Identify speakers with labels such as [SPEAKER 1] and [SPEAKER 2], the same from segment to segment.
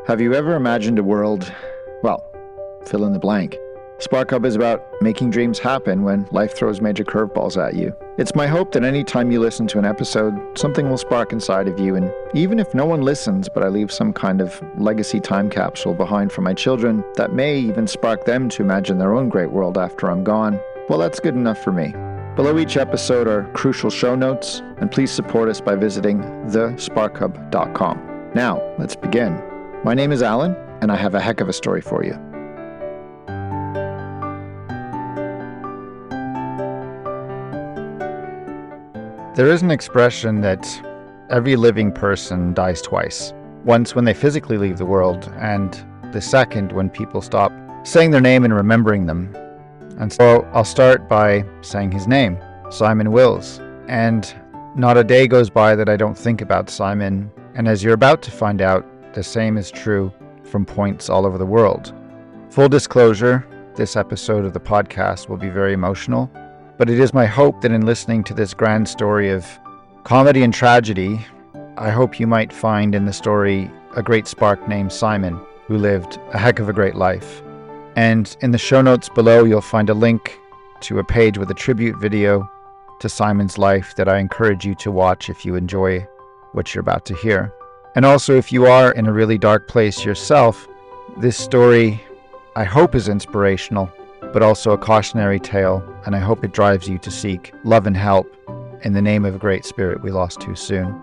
[SPEAKER 1] Have you ever imagined a world, well, fill in the blank. SparkHub is about making dreams happen when life throws major curveballs at you. It's my hope that any time you listen to an episode, something will spark inside of you, and even if no one listens, but I leave some kind of legacy time capsule behind for my children that may even spark them to imagine their own great world after I'm gone, well, that's good enough for me. Below each episode are crucial show notes, and please support us by visiting thesparkhub.com. Now, let's begin. My name is Alan, and I have a heck of a story for you. There is an expression that every living person dies twice. Once when they physically leave the world, and the second when people stop saying their name and remembering them. And so I'll start by saying his name, Simon Wills. And not a day goes by that I don't think about Simon. And as you're about to find out, the same is true from points all over the world. Full disclosure, this episode of the podcast will be very emotional, but it is my hope that in listening to this grand story of comedy and tragedy, I hope you might find in the story a great spark named Simon, who lived a heck of a great life. And in the show notes below, you'll find a link to a page with a tribute video to Simon's life that I encourage you to watch if you enjoy what you're about to hear. And also, if you are in a really dark place yourself, this story, I hope, is inspirational, but also a cautionary tale, and I hope it drives you to seek love and help in the name of a great spirit we lost too soon.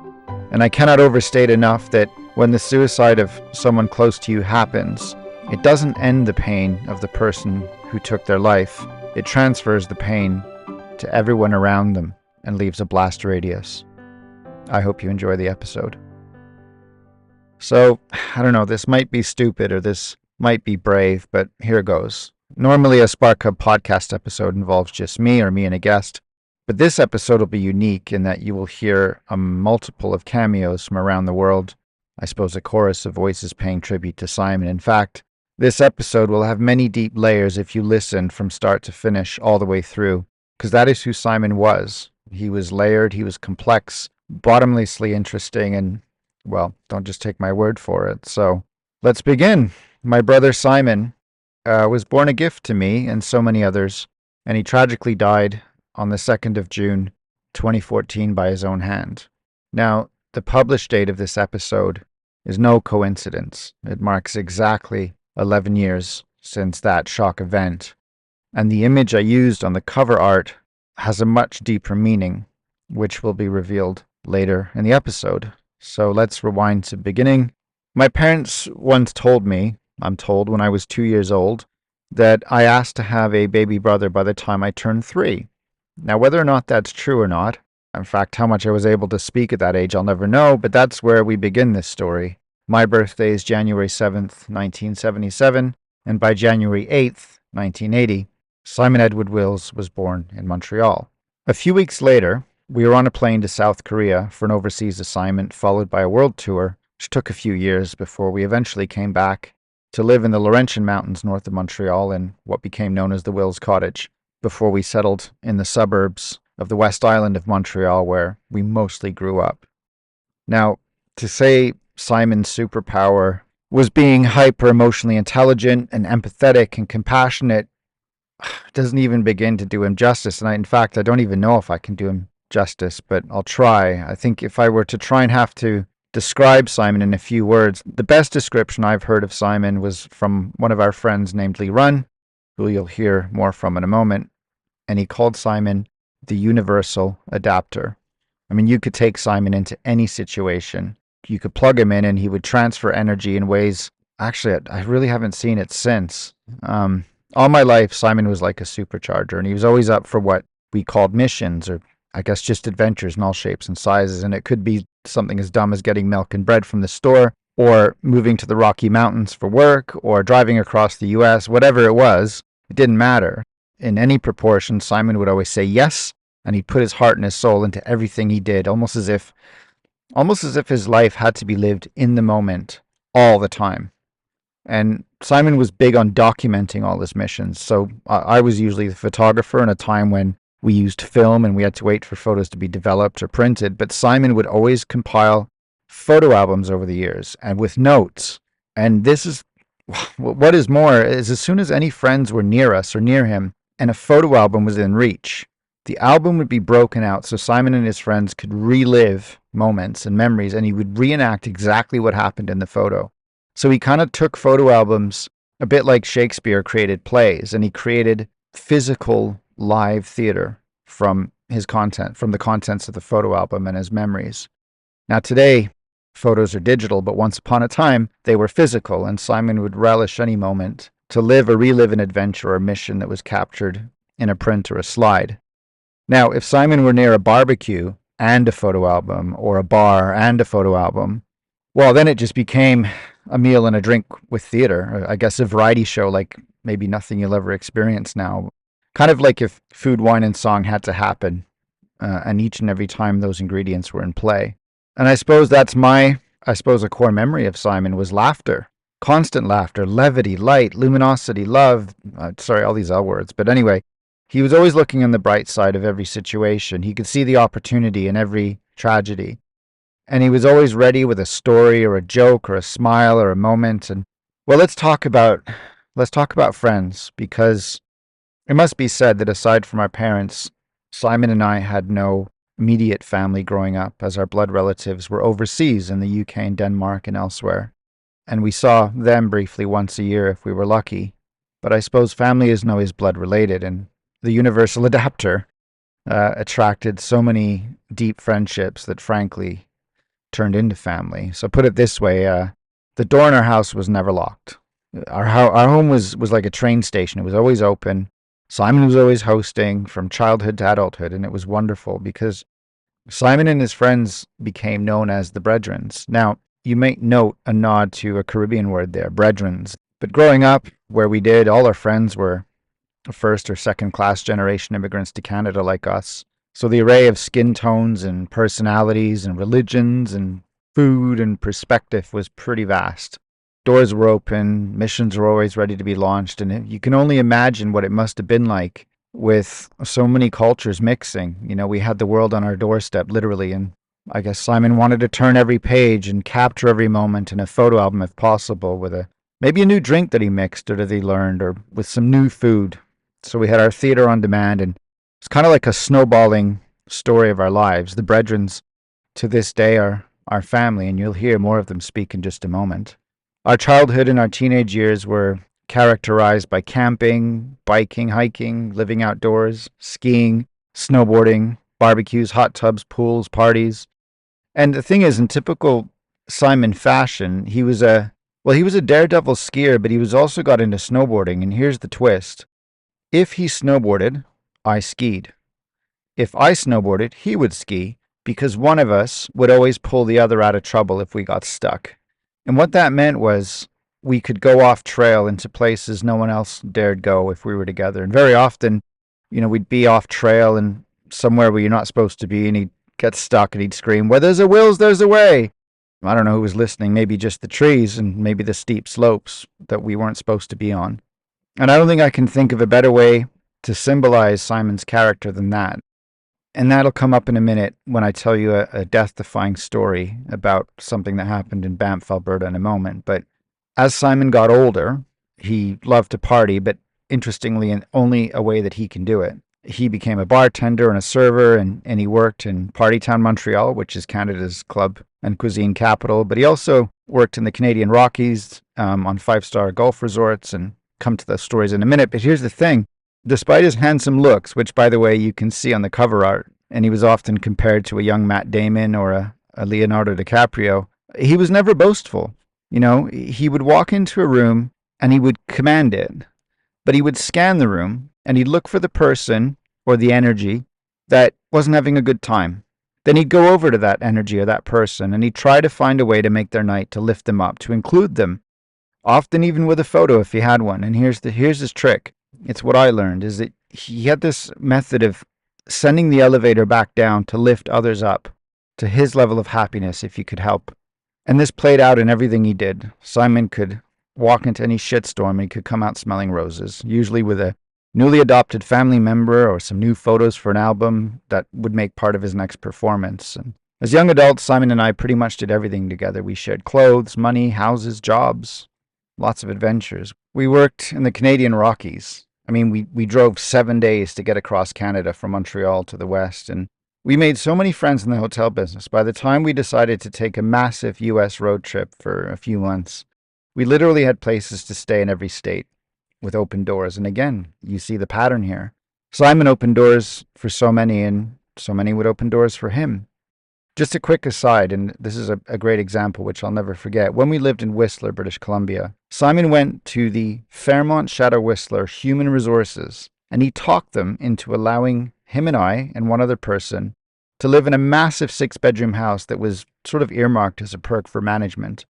[SPEAKER 1] And I cannot overstate enough that when the suicide of someone close to you happens, it doesn't end the pain of the person who took their life. It transfers the pain to everyone around them and leaves a blast radius. I hope you enjoy the episode. So, I don't know, this might be stupid or this might be brave, but here goes. Normally a SparkHub podcast episode involves just me or me and a guest, but this episode will be unique in that you will hear a multiple of cameos from around the world. I suppose a chorus of voices paying tribute to Simon. In fact, this episode will have many deep layers if you listen from start to finish all the way through, because that is who Simon was. He was layered, he was complex, bottomlessly interesting, and well, don't just take my word for it. So let's begin. My brother Simon was born a gift to me and so many others, and he tragically died on the 2nd of June, 2014 by his own hand. Now, the published date of this episode is no coincidence. It marks exactly 11 years since that shock event, and the image I used on the cover art has a much deeper meaning, which will be revealed later in the episode. So let's rewind to the beginning. My parents once told me, I'm told when I was 2 years old, that I asked to have a baby brother by the time I turned 3. Now, whether or not that's true or not, in fact, how much I was able to speak at that age, I'll never know, but that's where we begin this story. My birthday is January 7th, 1977, and by January 8th, 1980, Simon Edward Wills was born in Montreal. A few weeks later, we were on a plane to South Korea for an overseas assignment, followed by a world tour, which took a few years before we eventually came back to live in the Laurentian Mountains north of Montreal in what became known as the Wills Cottage, before we settled in the suburbs of the West Island of Montreal, where we mostly grew up. Now, to say Simon's superpower was being hyper-emotionally intelligent and empathetic and compassionate doesn't even begin to do him justice. And in fact, I don't even know if I can do him justice, but I'll try. I think if I were to try and have to describe Simon in a few words, the best description I've heard of Simon was from one of our friends named Lee Runn, who you'll hear more from in a moment. And he called Simon the universal adapter. I mean, you could take Simon into any situation. You could plug him in and he would transfer energy in ways, actually, I really haven't seen it since. All my life, Simon was like a supercharger, and he was always up for what we called missions, or I guess just adventures in all shapes and sizes. And it could be something as dumb as getting milk and bread from the store, or moving to the Rocky Mountains for work, or driving across the US, whatever it was, it didn't matter. In any proportion, Simon would always say yes, and he'd put his heart and his soul into everything he did, almost as if his life had to be lived in the moment all the time. And Simon was big on documenting all his missions. So I was usually the photographer in a time when we used film and we had to wait for photos to be developed or printed. But Simon would always compile photo albums over the years, and with notes And this is what is more is as soon as any friends were near us or near him and a photo album was in reach, the album would be broken out so Simon and his friends could relive moments and memories, and he would reenact exactly what happened in the photo. So he kind of took photo albums a bit like Shakespeare created plays, and he created physical live theater from his content, from the contents of the photo album and his memories. Now, today, photos are digital, but once upon a time, they were physical, and Simon would relish any moment to live or relive an adventure or mission that was captured in a print or a slide. Now, if Simon were near a barbecue and a photo album, or a bar and a photo album, well, then it just became a meal and a drink with theater. I guess a variety show like maybe nothing you'll ever experience now. Kind of like if food, wine, and song had to happen, and each and every time those ingredients were in play. And I suppose a core memory of Simon was laughter. Constant laughter, levity, light, luminosity, love. Sorry, all these L words. But anyway, he was always looking on the bright side of every situation. He could see the opportunity in every tragedy. And he was always ready with a story or a joke or a smile or a moment. And well, let's talk about friends, because it must be said that aside from our parents, Simon and I had no immediate family growing up, as our blood relatives were overseas in the UK and Denmark and elsewhere. And we saw them briefly once a year if we were lucky. But I suppose family isn't always blood related, and the universal adapter attracted so many deep friendships that frankly turned into family. So put it this way, the door in our house was never locked. Our home was like a train station. It was always open. Simon was always hosting from childhood to adulthood, and it was wonderful because Simon and his friends became known as the Brethrens. Now, you may note a nod to a Caribbean word there, Brethrens. But growing up where we did, all our friends were first or second class generation immigrants to Canada like us. So the array of skin tones and personalities and religions and food and perspective was pretty vast. Doors were open, missions were always ready to be launched, and you can only imagine what it must have been like with so many cultures mixing. You know, we had the world on our doorstep, literally, and I guess Simon wanted to turn every page and capture every moment in a photo album if possible, with maybe a new drink that he mixed or that he learned, or with some new food. So we had our theater on demand, and it's kind of like a snowballing story of our lives. The Brethrens to this day are our family, and you'll hear more of them speak in just a moment. Our childhood and our teenage years were characterized by camping, biking, hiking, living outdoors, skiing, snowboarding, barbecues, hot tubs, pools, parties. And the thing is, in typical Simon fashion, he was a daredevil skier, but he was also got into snowboarding. And here's the twist. If he snowboarded, I skied. If I snowboarded, he would ski, because one of us would always pull the other out of trouble if we got stuck. And what that meant was we could go off trail into places no one else dared go if we were together. And very often, we'd be off trail and somewhere where you're not supposed to be, and he'd get stuck and he'd scream, "Where there's a will, there's a way." I don't know who was listening, maybe just the trees and maybe the steep slopes that we weren't supposed to be on. And I don't think I can think of a better way to symbolize Simon's character than that. And that'll come up in a minute when I tell you a death-defying story about something that happened in Banff, Alberta in a moment. But as Simon got older, he loved to party, but interestingly, in only a way that he can do it. He became a bartender and a server, and he worked in Partytown, Montreal, which is Canada's club and cuisine capital. But he also worked in the Canadian Rockies on five-star golf resorts, and come to those stories in a minute. But here's the thing. Despite his handsome looks, which, by the way, you can see on the cover art, and he was often compared to a young Matt Damon or a Leonardo DiCaprio, he was never boastful. He would walk into a room and he would command it, but he would scan the room and he'd look for the person or the energy that wasn't having a good time. Then he'd go over to that energy or that person and he'd try to find a way to make their night, to lift them up, to include them, often even with a photo if he had one. And here's his trick. It's what I learned, is that he had this method of sending the elevator back down to lift others up to his level of happiness if he could help. And this played out in everything he did. Simon could walk into any shitstorm and he could come out smelling roses, usually with a newly adopted family member or some new photos for an album that would make part of his next performance. And As young adults, Simon and I pretty much did everything together. We shared clothes, money, houses, jobs, lots of adventures. We worked in the Canadian Rockies. I mean, we drove 7 days to get across Canada from Montreal to the west, and we made so many friends in the hotel business. By the time we decided to take a massive US road trip for a few months, we literally had places to stay in every state with open doors. And again, you see the pattern here. Simon opened doors for so many, and so many would open doors for him. Just a quick aside, and this is a great example which I'll never forget. When we lived in Whistler, British Columbia, Simon went to the Fairmont Shadow Whistler Human Resources, and he talked them into allowing him and I and one other person to live in a massive 6-bedroom house that was sort of earmarked as a perk for management.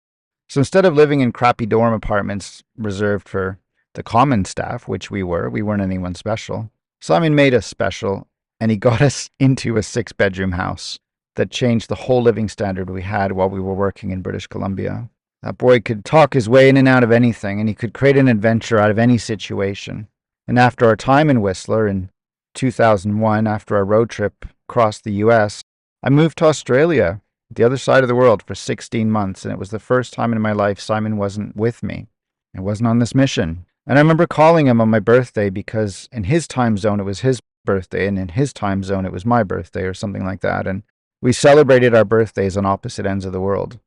[SPEAKER 1] So instead of living in crappy dorm apartments reserved for the common staff, which we weren't anyone special, Simon made us special, and he got us into a 6-bedroom house that changed the whole living standard we had while we were working in British Columbia. That boy could talk his way in and out of anything, and he could create an adventure out of any situation. And after our time in Whistler in 2001, after our road trip across the US, I moved to Australia, the other side of the world, for 16 months, and it was the first time in my life Simon wasn't with me. I wasn't on this mission. And I remember calling him on my birthday because in his time zone it was his birthday, and in his time zone it was my birthday or something like that. And we celebrated our birthdays on opposite ends of the world.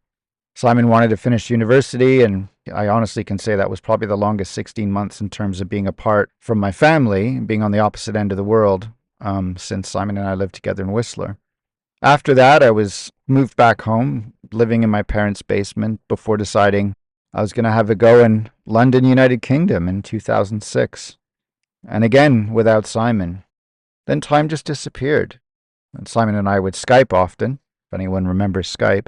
[SPEAKER 1] Simon wanted to finish university, and I honestly can say that was probably the longest 16 months in terms of being apart from my family, being on the opposite end of the world, since Simon and I lived together in Whistler. After that, I was moved back home, living in my parents' basement before deciding I was going to have a go in London, United Kingdom in 2006. And again, without Simon. Then time just disappeared. And Simon and I would Skype often, if anyone remembers Skype,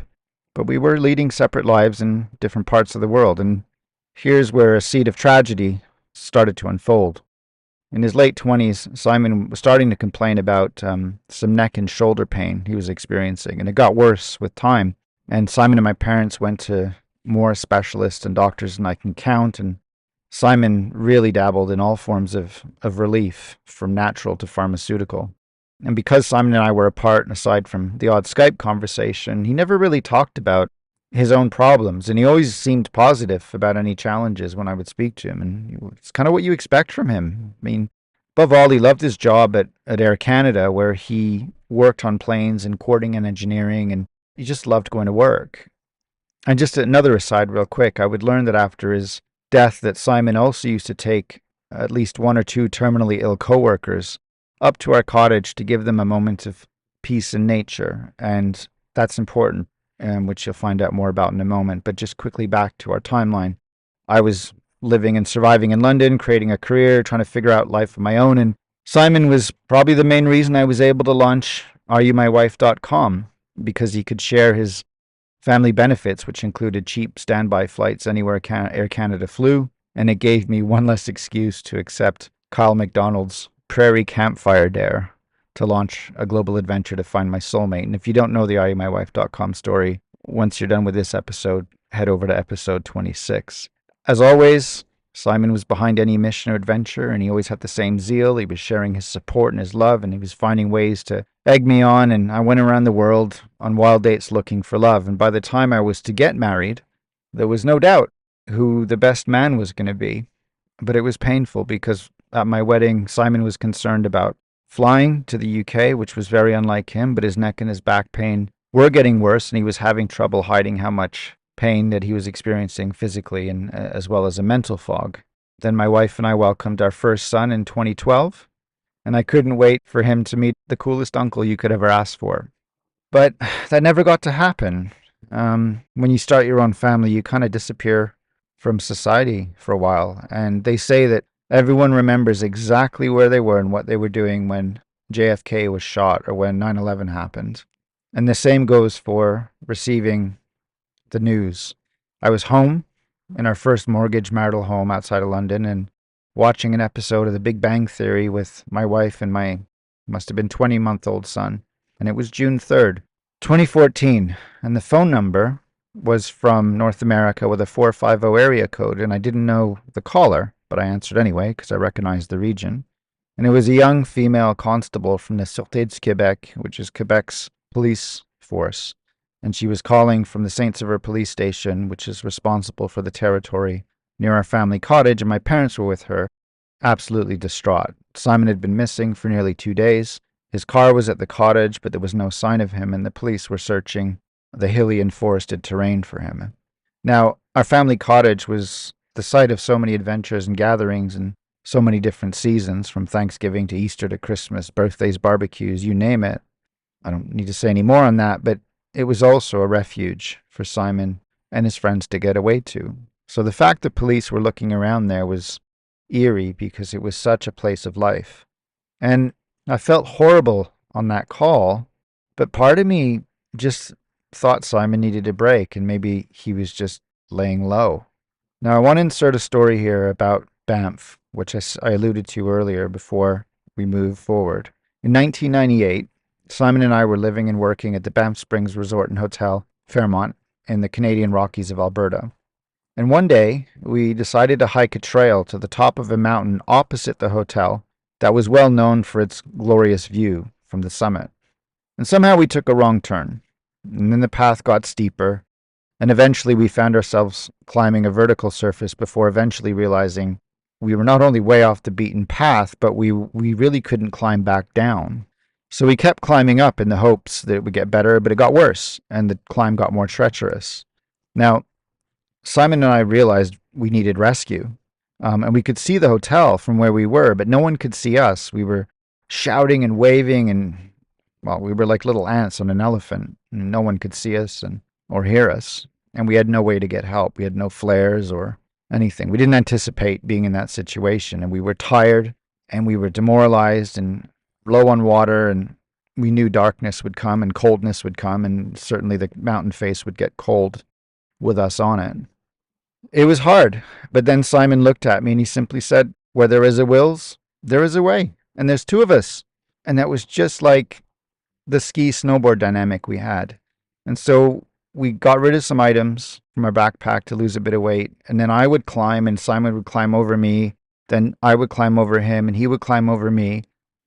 [SPEAKER 1] but we were leading separate lives in different parts of the world, and here's where a seed of tragedy started to unfold. In his late 20s, Simon was starting to complain about some neck and shoulder pain he was experiencing, and it got worse with time. And Simon and my parents went to more specialists and doctors than I can count, and Simon really dabbled in all forms of relief, from natural to pharmaceutical. And because Simon and I were apart, and aside from the odd Skype conversation, he never really talked about his own problems. And he always seemed positive about any challenges when I would speak to him. And it's kind of what you expect from him. I mean, above all, he loved his job at Air Canada, where he worked on planes and courting and engineering, and he just loved going to work. And just another aside real quick, I would learn that after his death that Simon also used to take at least one or two terminally ill coworkers up to our cottage to give them a moment of peace in nature. And that's important, which you'll find out more about in a moment. But just quickly back to our timeline. I was living and surviving in London, creating a career, trying to figure out life of my own. And Simon was probably the main reason I was able to launch areyoumywife.com, because he could share his family benefits, which included cheap standby flights anywhere Air Canada flew. And it gave me one less excuse to accept Kyle McDonald's Prairie Campfire Dare to launch a global adventure to find my soulmate. And if you don't know the areyoumywife.com story, once you're done with this episode, head over to episode 26. As always, Simon was behind any mission or adventure, and he always had the same zeal. He was sharing his support and his love, and he was finding ways to egg me on, and I went around the world on wild dates looking for love. And by the time I was to get married, there was no doubt who the best man was going to be. But it was painful because at my wedding, Simon was concerned about flying to the UK, which was very unlike him, but his neck and his back pain were getting worse, and he was having trouble hiding how much pain that he was experiencing physically, and as well as a mental fog. Then my wife and I welcomed our first son in 2012, and I couldn't wait for him to meet the coolest uncle you could ever ask for. But that never got to happen. When you start your own family, you kind of disappear from society for a while, and they say that everyone remembers exactly where they were and what they were doing when JFK was shot or when 9/11 happened. And the same goes for receiving the news. I was home in our first mortgage marital home outside of London and watching an episode of The Big Bang Theory with my wife and my must have been 20-month-old son. And it was June 3rd, 2014. And the phone number was from North America with a 450 area code. And I didn't know the caller, but I answered anyway because I recognized the region. And it was a young female constable from the Sûreté du Québec, which is Quebec's police force. And she was calling from the Saints River police station, which is responsible for the territory near our family cottage, and my parents were with her, absolutely distraught. Simon had been missing for nearly 2 days. His car was at the cottage, but there was no sign of him, and the police were searching the hilly and forested terrain for him. Now, our family cottage was the site of so many adventures and gatherings and so many different seasons, from Thanksgiving to Easter to Christmas, birthdays, barbecues, you name it. I don't need to say any more on that, but it was also a refuge for Simon and his friends to get away to. So the fact that police were looking around there was eerie because it was such a place of life. And I felt horrible on that call, but part of me just thought Simon needed a break and maybe he was just laying low. Now, I want to insert a story here about Banff, which I alluded to earlier before we move forward. In 1998, Simon and I were living and working at the Banff Springs Resort and Hotel, Fairmont, in the Canadian Rockies of Alberta. And one day, we decided to hike a trail to the top of a mountain opposite the hotel that was well known for its glorious view from the summit. And somehow we took a wrong turn, and then the path got steeper, and eventually we found ourselves climbing a vertical surface before eventually realizing we were not only way off the beaten path, but we really couldn't climb back down. So we kept climbing up in the hopes that it would get better, but it got worse, and the climb got more treacherous. Now, Simon and I realized we needed rescue, and we could see the hotel from where we were, but no one could see us. We were shouting and waving, and, well, we were like little ants on an elephant. And no one could see us or hear us, and we had no way to get help. We had no flares or anything. We didn't anticipate being in that situation, and we were tired, and we were demoralized and low on water, and we knew darkness would come and coldness would come, and certainly the mountain face would get cold with us on it. It was hard, but then Simon looked at me and he simply said, "Where there is a wills, there is a way, and there's two of us." And that was just like the ski snowboard dynamic we had. And so we got rid of some items from our backpack to lose a bit of weight, and then I would climb and Simon would climb over me, then I would climb over him and he would climb over me.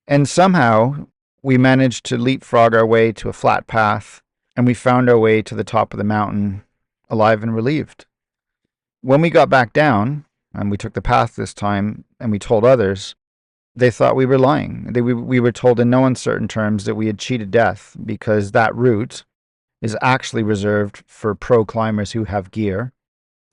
[SPEAKER 1] And somehow we managed to leapfrog our way to a flat path, and we found our way to the top of the mountain, alive and relieved. When we got back down, and we took the path this time, and we told others, they thought we were lying. We were told in no uncertain terms that we had cheated death, because that route is actually reserved for pro climbers who have gear.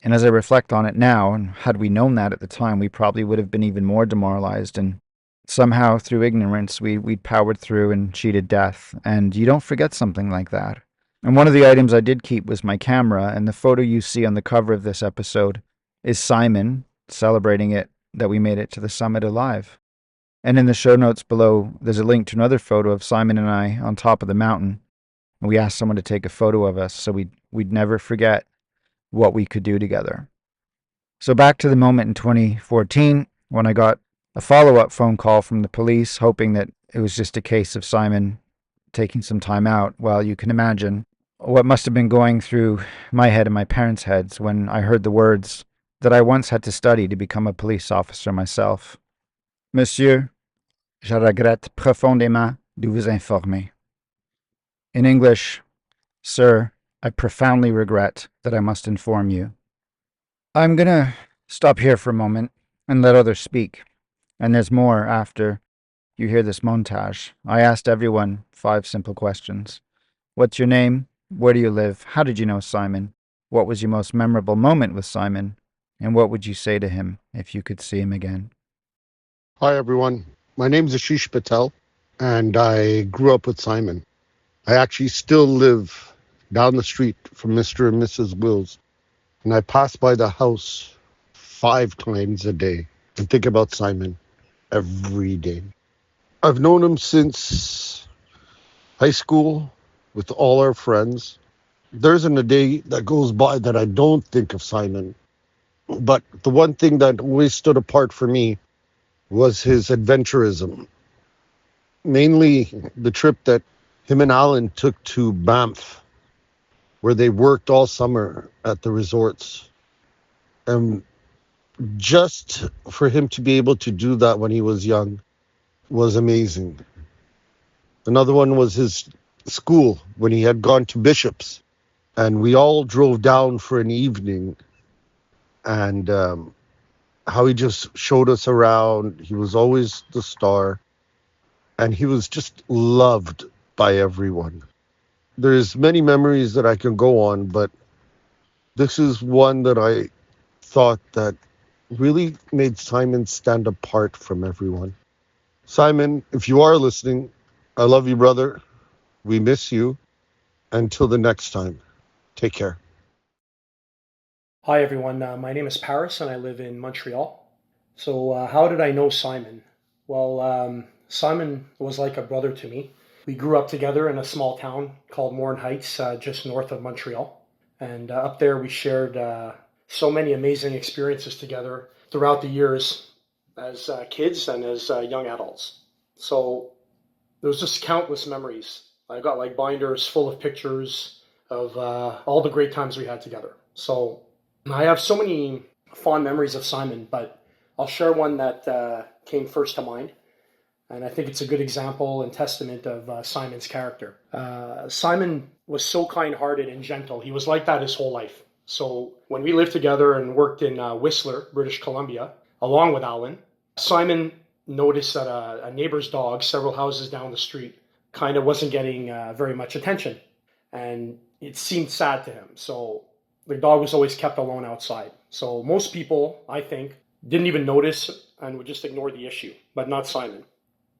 [SPEAKER 1] And as I reflect on it now, and had we known that at the time, we probably would have been even more demoralized, and somehow through ignorance, we'd powered through and cheated death. And you don't forget something like that. And one of the items I did keep was my camera, and the photo you see on the cover of this episode is Simon celebrating it that we made it to the summit alive. And in the show notes below, there's a link to another photo of Simon and I on top of the mountain. And we asked someone to take a photo of us so we'd never forget what we could do together. So back to the moment in 2014 when I got a follow-up phone call from the police, hoping that it was just a case of Simon taking some time out. Well, you can imagine what must have been going through my head and my parents' heads when I heard the words that I once had to study to become a police officer myself. Monsieur, je regrette profondément de vous informer. In English, sir, I profoundly regret that I must inform you. I'm gonna stop here for a moment and let others speak. And there's more after you hear this montage. I asked everyone 5 simple questions. What's your name? Where do you live? How did you know Simon? What was your most memorable moment with Simon? And what would you say to him if you could see him again?
[SPEAKER 2] Hi, everyone. My name is Ashish Patel, and I grew up with Simon. I actually still live down the street from Mr. and Mrs. Wills, and I pass by the house 5 times a day and think about Simon every day. I've known him since high school with all our friends. There isn't a day that goes by that I don't think of Simon. But the one thing that always stood apart for me was his adventurism. Mainly the trip that him and Alan took to Banff, where they worked all summer at the resorts. And just for him to be able to do that when he was young was amazing. Another one was his school when he had gone to Bishop's, and we all drove down for an evening, and how he just showed us around. He was always the star, and he was just loved by everyone. There's many memories that I can go on, but this is one that I thought that really made Simon stand apart from everyone. Simon, if you are listening, I love you, brother. We miss you. Until the next time, take care.
[SPEAKER 3] Hi, everyone. My name is Paris, and I live in Montreal. So, how did I know Simon? Well, Simon was like a brother to me. We grew up together in a small town called Morin Heights, just north of Montreal. And up there, we shared so many amazing experiences together throughout the years as kids and as young adults. So, there was just countless memories. I got like binders full of pictures of all the great times we had together. So, I have so many fond memories of Simon, but I'll share one that came first to mind. And I think it's a good example and testament of Simon's character. Simon was so kind hearted and gentle. He was like that his whole life. So when we lived together and worked in Whistler, British Columbia, along with Alan, Simon noticed that a neighbor's dog, several houses down the street, kind of wasn't getting very much attention. And it seemed sad to him. So the dog was always kept alone outside. So most people, I think, didn't even notice and would just ignore the issue, but not Simon.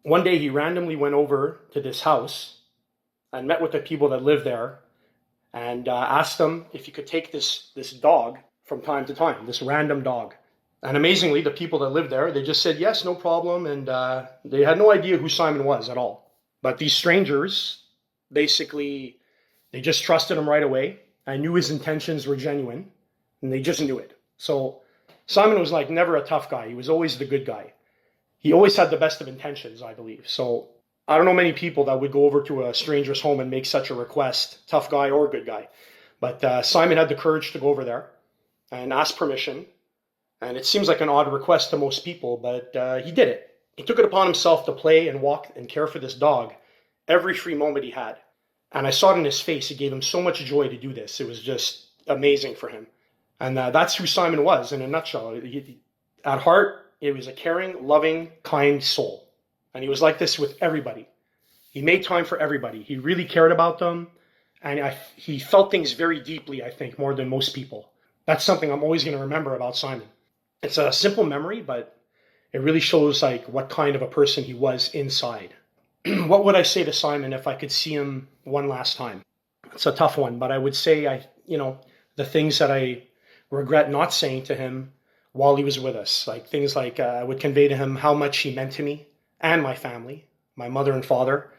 [SPEAKER 3] One day he randomly went over to this house and met with the people that lived there and asked them if he could take this dog from time to time, this random dog. And amazingly, the people that lived there, they just said, yes, no problem. And they had no idea who Simon was at all. But these strangers, basically, they just trusted him right away. I knew his intentions were genuine, and they just knew it. So Simon was like never a tough guy. He was always the good guy. He always had the best of intentions, I believe. So I don't know many people that would go over to a stranger's home and make such a request, tough guy or good guy. But Simon had the courage to go over there and ask permission. And it seems like an odd request to most people, but he did it. He took it upon himself to play and walk and care for this dog every free moment he had. And I saw it in his face. It gave him so much joy to do this. It was just amazing for him. And that's who Simon was in a nutshell. At heart, it was a caring, loving, kind soul. And he was like this with everybody. He made time for everybody. He really cared about them. And he felt things very deeply, I think, more than most people. That's something I'm always going to remember about Simon. It's a simple memory, but it really shows like what kind of a person he was inside. What would I say to Simon if I could see him one last time? It's a tough one, but I would say the things that I regret not saying to him while he was with us, like things like I would convey to him how much he meant to me and my family, my mother and father.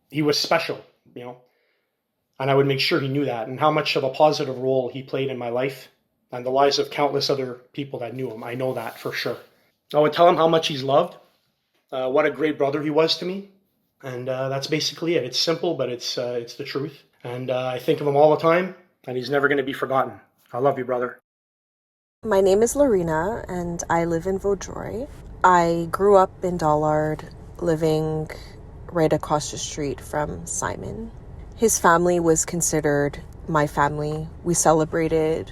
[SPEAKER 3] He was special, and I would make sure he knew that and how much of a positive role he played in my life and the lives of countless other people that knew him. I know that for sure. I would tell him how much he's loved, what a great brother he was to me. And that's basically it. It's simple, but it's the truth. And I think of him all the time, and he's never going to be forgotten. I love you, brother.
[SPEAKER 4] My name is Lorena, and I live in Vaudreuil. I grew up in Dollard, living right across the street from Simon. His family was considered my family. We celebrated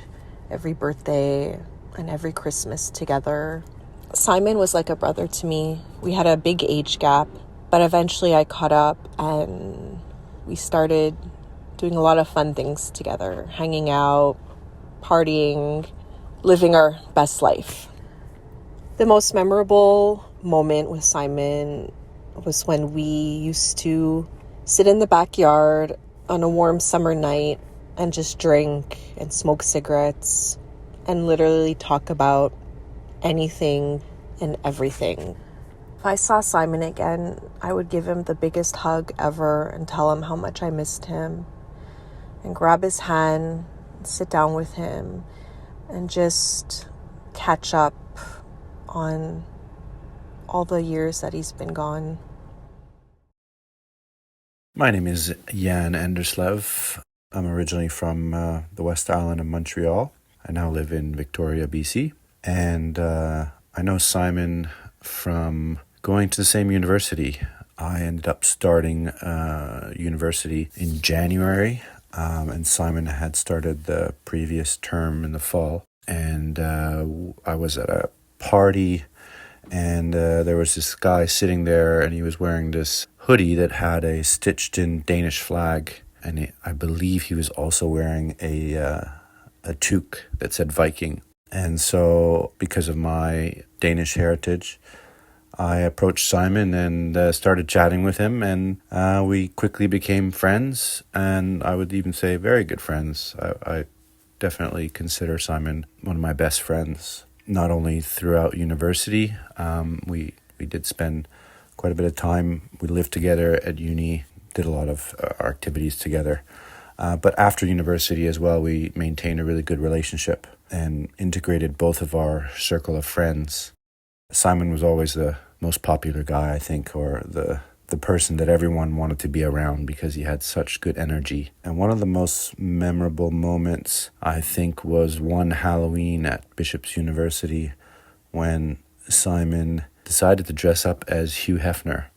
[SPEAKER 4] every birthday and every Christmas together. Simon was like a brother to me. We had a big age gap, but eventually I caught up and we started doing a lot of fun things together, hanging out, partying, living our best life. The most memorable moment with Simon was when we used to sit in the backyard on a warm summer night and just drink and smoke cigarettes and literally talk about anything and everything. If I saw Simon again, I would give him the biggest hug ever and tell him how much I missed him and grab his hand, sit down with him, and just catch up on all the years that he's been gone.
[SPEAKER 5] My name is Jan Anderslev. I'm originally from the West Island of Montreal. I now live in Victoria, BC. And I know Simon from going to the same university. I ended up starting university in January, and Simon had started the previous term in the fall. And I was at a party, and there was this guy sitting there, and he was wearing this hoodie that had a stitched-in Danish flag, and I believe he was also wearing a toque that said Viking. And so, because of my Danish heritage, I approached Simon and started chatting with him, and we quickly became friends, and I would even say very good friends. I definitely consider Simon one of my best friends, not only throughout university. We did spend quite a bit of time. We lived together at uni, did a lot of activities together. But after university as well, we maintained a really good relationship and integrated both of our circle of friends. Simon was always the most popular guy, I think, or the person that everyone wanted to be around because he had such good energy. And one of the most memorable moments, I think, was one Halloween at Bishop's University when Simon decided to dress up as Hugh Hefner.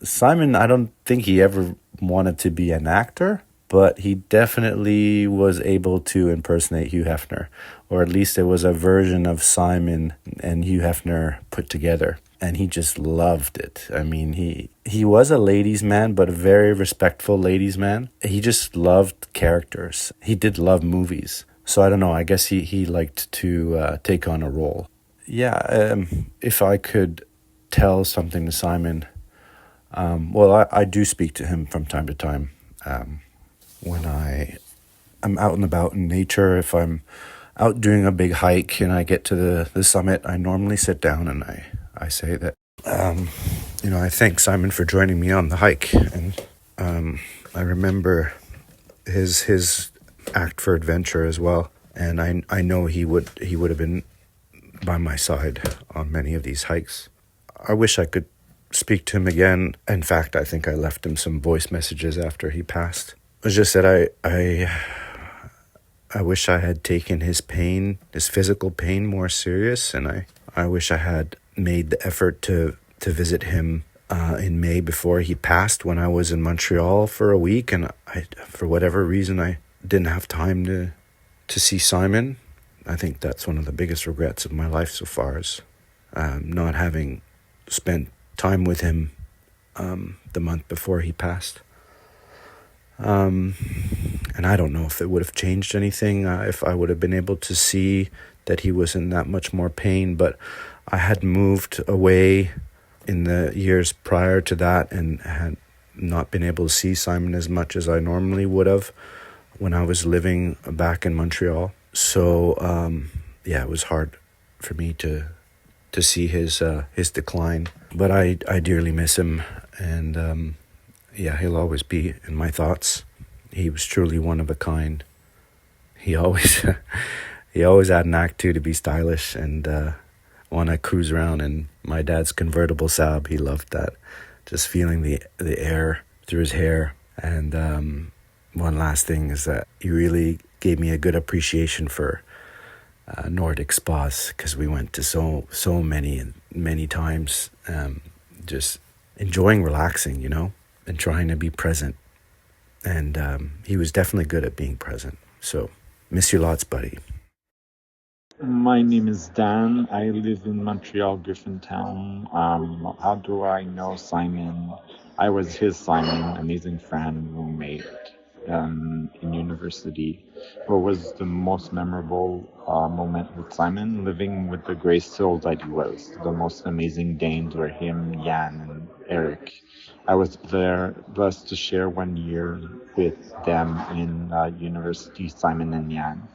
[SPEAKER 5] Simon, I don't think he ever wanted to be an actor, but he definitely was able to impersonate Hugh Hefner, or at least it was a version of Simon and Hugh Hefner put together, and he just loved it. I mean, he was a ladies' man, but a very respectful ladies' man. He just loved characters. He did love movies. So I don't know, I guess he liked to take on a role. Yeah, if I could tell something to Simon, well, I do speak to him from time to time. When I'm out and about in nature, if I'm out doing a big hike and I get to the summit, I normally sit down and I say that, I thank Simon for joining me on the hike. And I remember his act for adventure as well. And I know he would have been by my side on many of these hikes. I wish I could speak to him again. In fact, I think I left him some voice messages after he passed. It was just that I wish I had taken his pain, his physical pain, more serious, and I wish I had made the effort to visit him in May before he passed when I was in Montreal for a week, and for whatever reason I didn't have time to see Simon. I think that's one of the biggest regrets of my life so far, is not having spent time with him the month before he passed. And I don't know if it would have changed anything, if I would have been able to see that he was in that much more pain, but I had moved away in the years prior to that and had not been able to see Simon as much as I normally would have when I was living back in Montreal. So, it was hard for me to see his decline, but I dearly miss him, and he'll always be in my thoughts. He was truly one of a kind. He always had an act to be stylish and want to cruise around in my dad's convertible Saab. He loved that, just feeling the air through his hair. And one last thing is that he really gave me a good appreciation for Nordic spas, because we went to so many times, just enjoying relaxing, and trying to be present. And he was definitely good at being present. So, miss you lots, buddy.
[SPEAKER 6] My name is Dan. I live in Montreal, Griffintown. How do I know Simon? I was his Simon, amazing friend, roommate in university. What was the most memorable moment with Simon? Living with the great soul that he was. The most amazing Danes were him, Jan, and Eric. I was there blessed to share 1 year with them in university, Simon and Jan.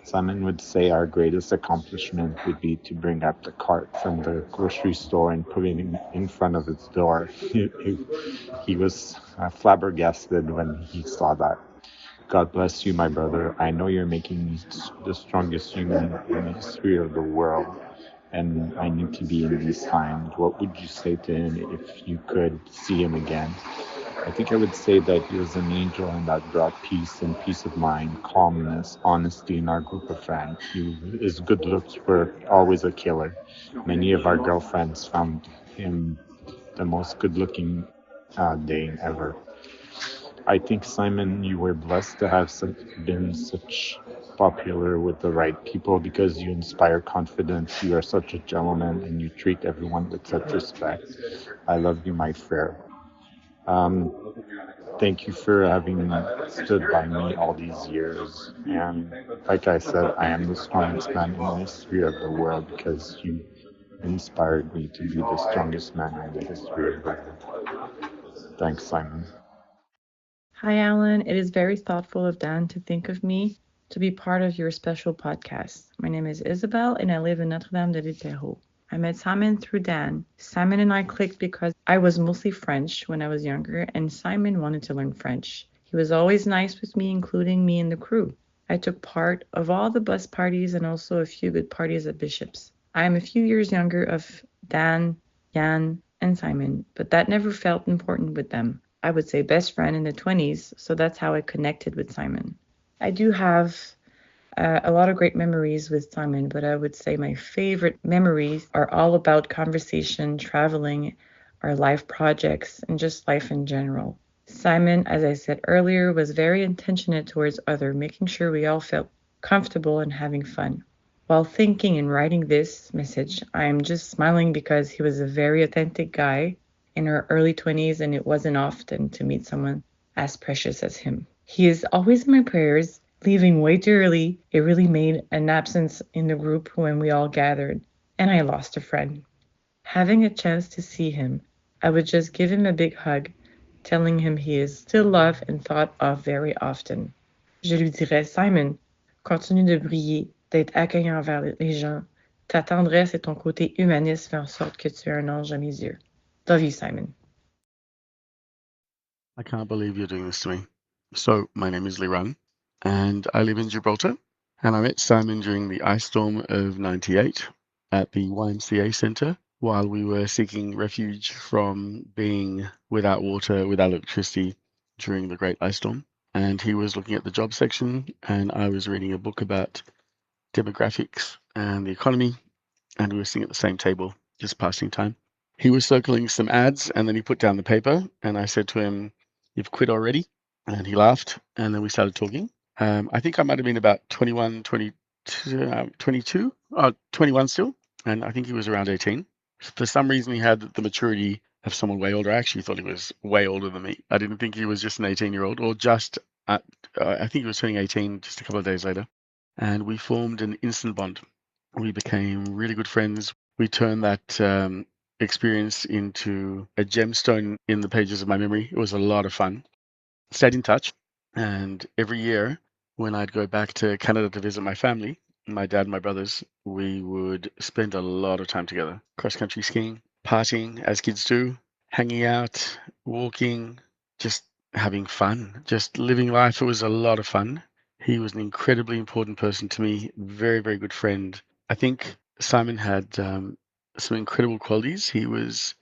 [SPEAKER 6] Simon would say our greatest accomplishment would be to bring up the cart from the grocery store and put it in front of its door. He was flabbergasted when he saw that. God bless you, my brother. I know you're making me the strongest human in the history of the world, and I need to be in these times. What would you say to him if you could see him again? I think I would say that he was an angel and that brought peace and peace of mind, calmness, honesty in our group of friends. His good looks were always a killer. Many of our girlfriends found him the most good-looking day ever. I think, Simon, you were blessed to have been such popular with the right people because you inspire confidence. You are such a gentleman and you treat everyone with such respect. I love you, my fair. Um, Thank you for having stood by me all these years. And like I said, I am the strongest man in the history of the world because you inspired me to be the strongest man in the history of the world. Thanks, Simon.
[SPEAKER 7] Hi, Alan. It is very thoughtful of Dan to think of me to be part of your special podcast. My name is Isabel, and I live in Notre Dame de l'Étero. I met Simon through Dan. Simon and I clicked because I was mostly French when I was younger, and Simon wanted to learn French. He was always nice with me, including me in the crew. I took part of all the bus parties and also a few good parties at Bishop's. I am a few years younger of Dan, Jan, and Simon, but that never felt important with them. I would say best friend in the 20s, so that's how I connected with Simon. I do have a lot of great memories with Simon, but I would say my favorite memories are all about conversation, traveling, our life projects, and just life in general. Simon, as I said earlier, was very intentionate towards others, making sure we all felt comfortable and having fun. While thinking and writing this message, I'm just smiling because he was a very authentic guy in our early 20s, and it wasn't often to meet someone as precious as him. He is always in my prayers. Leaving way too early, it really made an absence in the group when we all gathered, and I lost a friend. Having a chance to see him, I would just give him a big hug, telling him he is still loved and thought of very often. Je lui dirais, Simon, continue de briller, d'être accueillant envers les gens. Ta tendresse et ton côté humaniste fait en sorte que tu es un ange à mes yeux. Love you, Simon.
[SPEAKER 8] I can't believe you're doing this to me. So, my name is Liran, and I live in Gibraltar. And I met Simon during the ice storm of '98 at the YMCA Centre while we were seeking refuge from being without water, without electricity during the Great Ice Storm. And he was looking at the job section, and I was reading a book about demographics and the economy, and we were sitting at the same table, just passing time. He was circling some ads, and then he put down the paper, and I said to him, "You've quit already?" And he laughed, and then we started talking. I think I might have been about 21, 22, 21 still, and I think he was around 18. For some reason, he had the maturity of someone way older. I actually thought he was way older than me. I didn't think he was just an 18-year-old, or just, I think he was turning 18 just a couple of days later. And we formed an instant bond. We became really good friends. We turned that experience into a gemstone in the pages of my memory. It was a lot of fun. Stayed in touch, and every year when I'd go back to Canada to visit my family, my dad and my brothers, we would spend a lot of time together, cross-country skiing, partying as kids do, hanging out, walking, just having fun, just living life. It was a lot of fun. He was an incredibly important person to me, very, very good friend. I think Simon had some incredible qualities. He was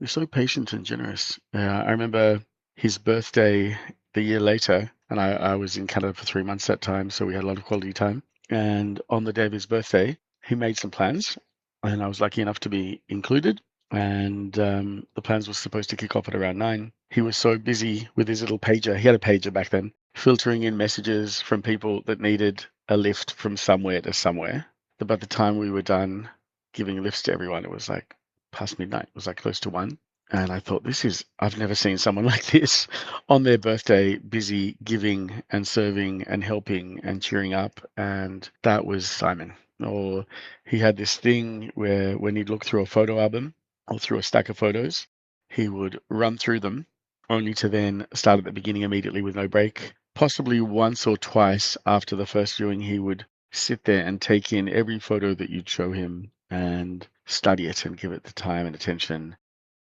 [SPEAKER 8] so patient and generous. I remember his birthday the year later, and I was in Canada for 3 months that time, so we had a lot of quality time. And on the day of his birthday, he made some plans, and I was lucky enough to be included. And the plans were supposed to kick off at around 9. He was so busy with his little pager. He had a pager back then, filtering in messages from people that needed a lift from somewhere to somewhere. That by the time we were done giving lifts to everyone, it was like past midnight. It was like close to 1. And I thought, I've never seen someone like this on their birthday, busy giving and serving and helping and cheering up. And that was Simon. Or he had this thing where when he'd look through a photo album or through a stack of photos, he would run through them only to then start at the beginning immediately with no break. Possibly once or twice after the first viewing, he would sit there and take in every photo that you'd show him and study it and give it the time and attention.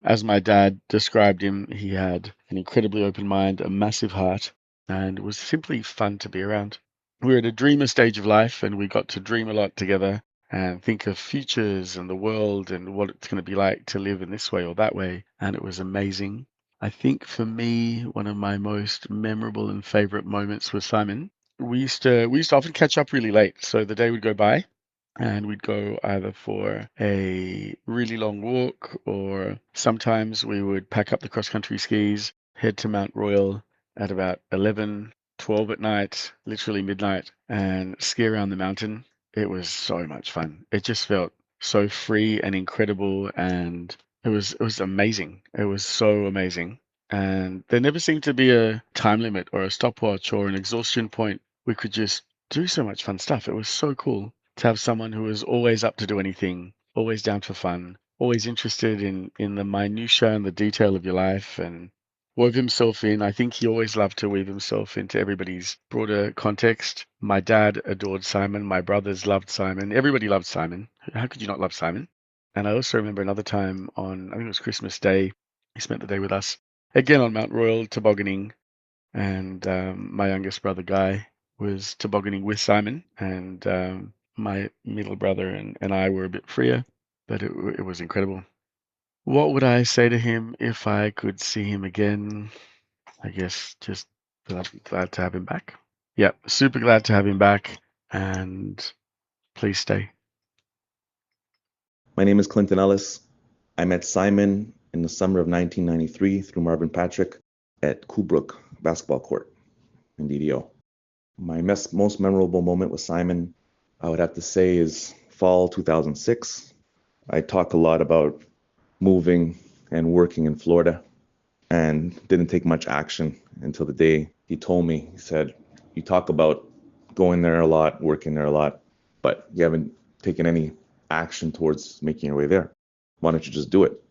[SPEAKER 8] As my dad described him, he had an incredibly open mind, a massive heart, and it was simply fun to be around. We were at a dreamer stage of life, and we got to dream a lot together and think of futures and the world and what it's going to be like to live in this way or that way. And it was amazing. I think for me, one of my most memorable and favorite moments with Simon, we used to often catch up really late. So the day would go by and we'd go either for a really long walk, or sometimes we would pack up the cross-country skis, head to Mount Royal at about 11, 12 at night, literally midnight, and ski around the mountain. It was so much fun. It just felt so free and incredible, and it was amazing. It was so amazing. And there never seemed to be a time limit or a stopwatch or an exhaustion point. We could just do so much fun stuff. It was so cool to have someone who was always up to do anything, always down for fun, always interested in the minutiae and the detail of your life, and wove himself in. I think he always loved to weave himself into everybody's broader context. My dad adored Simon. My brothers loved Simon. Everybody loved Simon. How could you not love Simon? And I also remember another time on, I think it was Christmas Day, he spent the day with us, again on Mount Royal, tobogganing, and my youngest brother, Guy, was tobogganing with Simon, and my middle brother and I were a bit freer, but it was incredible. What would I say to him if I could see him again? I guess just that I'm glad to have him back. Yeah, super glad to have him back, and please stay.
[SPEAKER 9] My name is Clinton Ellis. I met Simon in the summer of 1993 through Marvin Patrick at Coolbrook Basketball Court in DDO. My most memorable moment with Simon, I would have to say, is fall 2006. I talk a lot about moving and working in Florida and didn't take much action until the day he told me. He said, "You talk about going there a lot, working there a lot, but you haven't taken any action towards making your way there. Why don't you just do it?"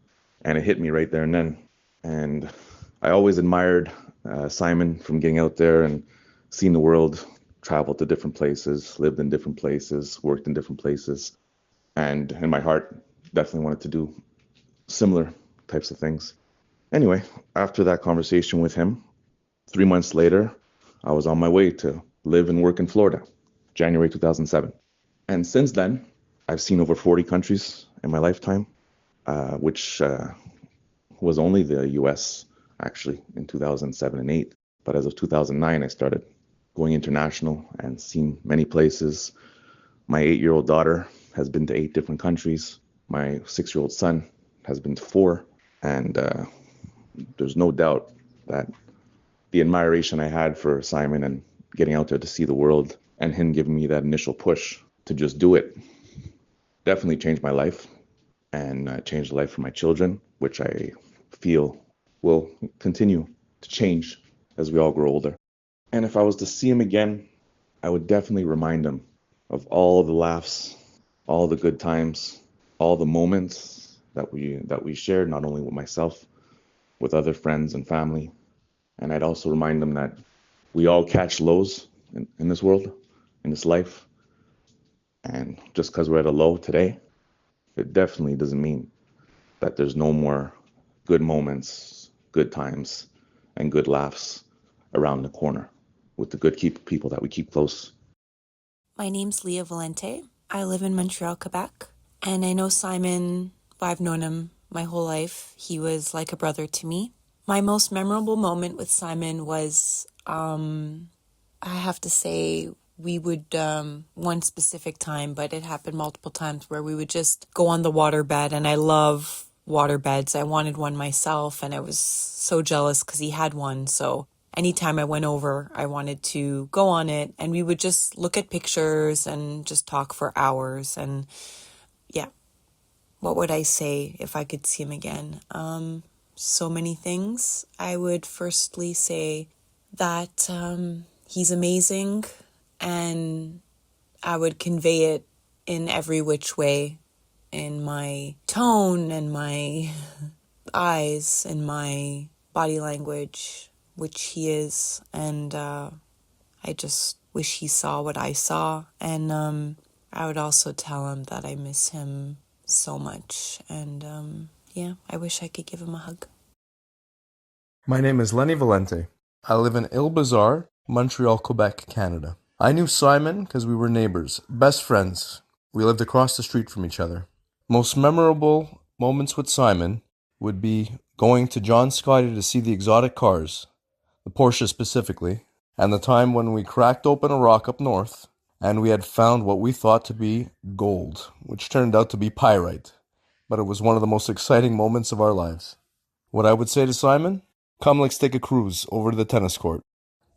[SPEAKER 9] And it hit me right there and then. And I always admired Simon from getting out there and seeing the world, traveled to different places, lived in different places, worked in different places. And in my heart, definitely wanted to do similar types of things. Anyway, after that conversation with him, 3 months later, I was on my way to live and work in Florida, January 2007. And since then, I've seen over 40 countries in my lifetime, which was only the US actually in 2007 and 8. But as of 2009, I started going international and seen many places. My 8-year-old daughter has been to 8 different countries. My 6-year-old son has been to 4. And there's no doubt that the admiration I had for Simon and getting out there to see the world and him giving me that initial push to just do it definitely changed my life and changed the life for my children, which I feel will continue to change as we all grow older. And if I was to see him again, I would definitely remind him of all the laughs, all the good times, all the moments that we shared, not only with myself, with other friends and family. And I'd also remind him that we all catch lows in this world, in this life. And just because we're at a low today, it definitely doesn't mean that there's no more good moments, good times, and good laughs around the corner with the good people that we keep close.
[SPEAKER 10] My name's Leah Valente. I live in Montreal, Quebec. And I know Simon, I've known him my whole life. He was like a brother to me. My most memorable moment with Simon was, I have to say, we would, one specific time, but it happened multiple times, where we would just go on the waterbed, and I love waterbeds. I wanted one myself, and I was so jealous because he had one. So anytime I went over, I wanted to go on it, and we would just look at pictures and just talk for hours. And yeah, what would I say if I could see him again? So many things. I would firstly say that he's amazing, and I would convey it in every which way, in my tone and my eyes and my body language, which he is. And I just wish he saw what I saw. And I would also tell him that I miss him so much. And yeah, I wish I could give him a hug.
[SPEAKER 11] My name is Lenny Valente. I live in Ile-Bizarre, Montreal, Quebec, Canada. I knew Simon because we were neighbors, best friends. We lived across the street from each other. Most memorable moments with Simon would be going to John Scotty to see the exotic cars, the Porsche specifically, and the time when we cracked open a rock up north and we had found what we thought to be gold, which turned out to be pyrite. But it was one of the most exciting moments of our lives. What I would say to Simon? Come, let's take a cruise over to the tennis court.